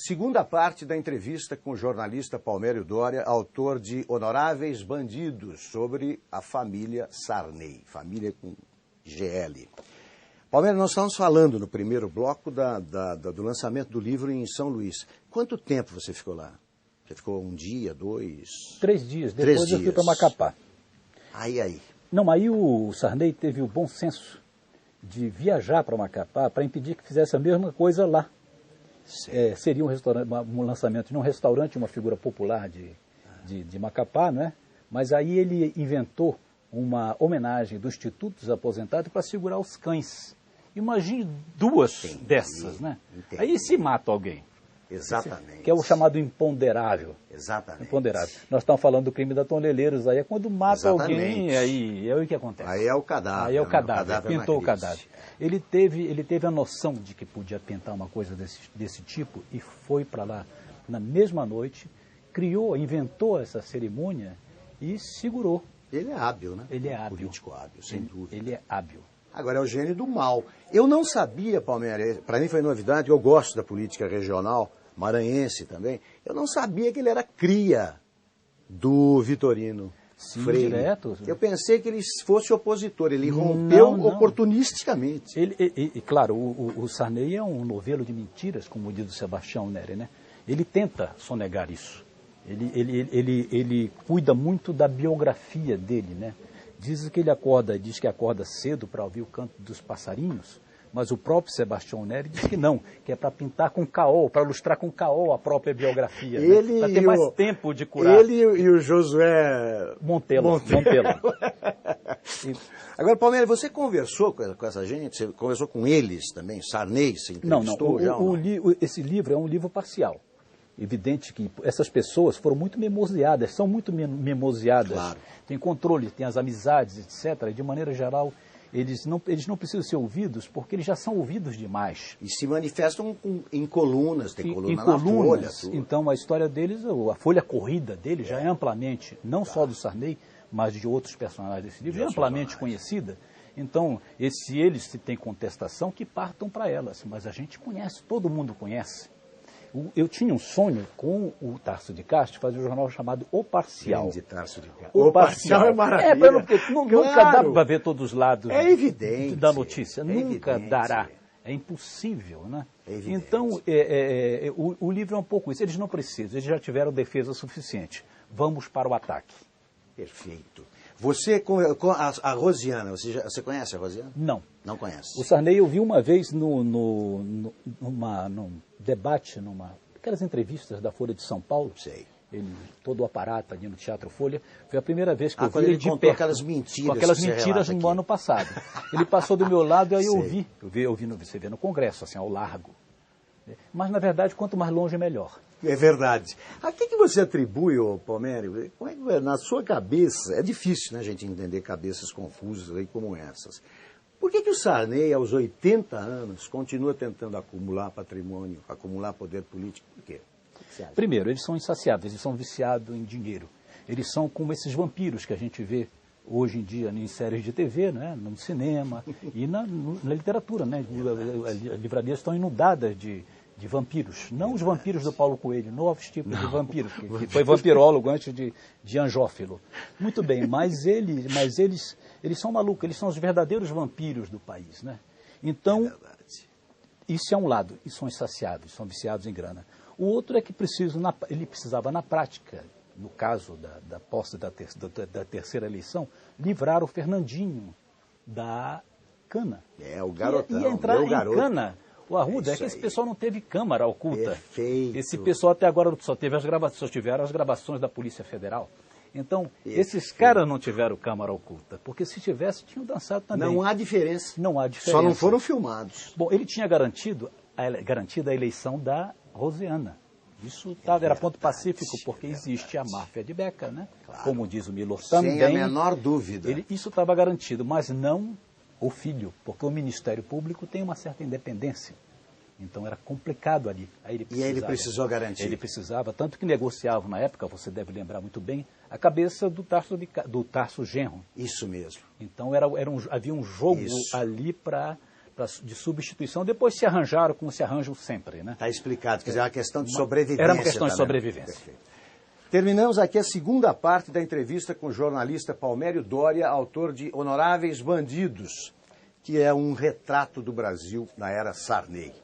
Segunda parte da entrevista com o jornalista Palmério Doria, autor de Honoráveis Bandidos, sobre a família Sarney, família com GL. Palmério, nós estamos falando no primeiro bloco do lançamento do livro em São Luís. Quanto tempo você ficou lá? Você ficou um dia, 2? 3 dias, depois eu fui para Macapá. Aí. Não, aí o Sarney teve o bom senso de viajar para Macapá para impedir que fizesse a mesma coisa lá. Seria um lançamento de um restaurante, uma figura popular de Macapá, né? Mas aí ele inventou uma homenagem do Instituto dos Aposentados para segurar os cães. Imagine 2 dessas, né? Entendi. Aí se mata alguém. Exatamente. Que é o chamado imponderável. Exatamente. Imponderável. Nós estamos falando do crime da Toneleleiros, aí é quando mata alguém, aí é o que acontece. Aí é o cadáver. Aí é o cadáver, pintou o crise. cadáver. Ele teve a noção de que podia pintar uma coisa desse tipo e foi para lá na mesma noite, inventou essa cerimônia e segurou. Ele é hábil, né? Ele é hábil. Político hábil, sem dúvida. Ele é hábil. Agora é o gênio do mal. Eu não sabia, Palmério, para mim foi novidade, eu gosto da política regional, maranhense também, eu não sabia que ele era cria do Vitorino Freire. Direto. Eu pensei que ele fosse opositor, ele rompeu não. oportunisticamente. Claro, o Sarney é um novelo de mentiras, como diz o Sebastião Neri, né? Ele tenta sonegar isso. Ele cuida muito da biografia dele, né? Diz que acorda cedo para ouvir o canto dos passarinhos, mas o próprio Sebastião Neri diz que não, que é para pintar com caol, para ilustrar com caol a própria biografia, né? Para ter mais tempo de curar. Ele e o Josué Montelo. Agora, Palmério, você conversou com essa gente? Você conversou com eles também? Sarney, você entrevistou? Esse livro é um livro parcial. Evidente que essas pessoas foram muito memoseadas, são muito memoseadas. Claro. Tem controle, tem as amizades, etc. De maneira geral, eles não precisam ser ouvidos porque eles já são ouvidos demais. E se manifestam em colunas, tem coluna na Folha. Tudo. Então a história deles, a folha corrida deles já é amplamente, não só do Sarney, mas de outros personagens desse livro, é amplamente conhecida. Então, se eles têm contestação, que partam para elas. Mas a gente conhece, todo mundo conhece. Eu tinha um sonho com o Tarso de Castro, fazer um jornal chamado O Parcial. Grande Tarso de Castro. O Parcial é maravilha. Nunca dá para ver todos os lados da notícia. Nunca dará. É impossível, né? Então, o livro é um pouco isso. Eles não precisam, eles já tiveram defesa suficiente. Vamos para o ataque. Perfeito. Você, com a Rosiana, você conhece a Rosiana? Não. Não conhece? O Sarney eu vi uma vez num debate, aquelas entrevistas da Folha de São Paulo. Sei. Todo o aparato ali no Teatro Folha. Foi a primeira vez que eu vi ele de contou perto. Aquelas mentiras. Com aquelas mentiras no ano passado. Ele passou do meu lado e aí eu vi. Você vê no Congresso, assim, ao largo. Mas, na verdade, quanto mais longe, melhor. É verdade. A que você atribui, Palmério? Na sua cabeça, é difícil, né, a gente entender cabeças confusas aí como essas. Por que o Sarney, aos 80 anos, continua tentando acumular patrimônio, acumular poder político? Por quê? Primeiro, eles são insaciáveis, eles são viciados em dinheiro. Eles são como esses vampiros que a gente vê hoje em dia em séries de TV, né, no cinema e na literatura, né? As livrarias estão inundadas de vampiros. Não os vampiros do Paulo Coelho, novos tipos de vampiros, que foi vampirólogo antes de Anjófilo. Muito bem, mas eles são malucos, eles são os verdadeiros vampiros do país, né? Então, isso é um lado, e são insaciados, são viciados em grana. O outro é que ele precisava, na prática, no caso da posse da terceira eleição, livrar o Fernandinho da cana. O garotão. Ia entrar em cana. O Arruda, que esse pessoal não teve câmara oculta. Perfeito. Esse pessoal até agora só tiveram as gravações da Polícia Federal. Então, esses caras não tiveram câmara oculta, porque se tivesse, tinham dançado também. Não há diferença. Não há diferença. Só não foram filmados. Bom, ele tinha garantida a eleição da Rosiana. Isso era ponto pacífico, porque existe a máfia de Beca, né? Claro. Como diz o Milor também. Sem a menor dúvida. Isso estava garantido, mas não o filho, porque o Ministério Público tem uma certa independência. Então era complicado ali. Aí ele precisou garantir. Ele precisava, tanto que negociavam na época, você deve lembrar muito bem, a cabeça do Tarso Genro. Isso mesmo. Então havia um jogo ali para de substituição, depois se arranjaram como se arranjam sempre, né? Está explicado, quer dizer, é uma questão de sobrevivência. Era uma questão de também. sobrevivência. Perfeito. Terminamos aqui a segunda parte da entrevista com o jornalista Palmério Doria, autor de Honoráveis Bandidos, que é um retrato do Brasil na era Sarney.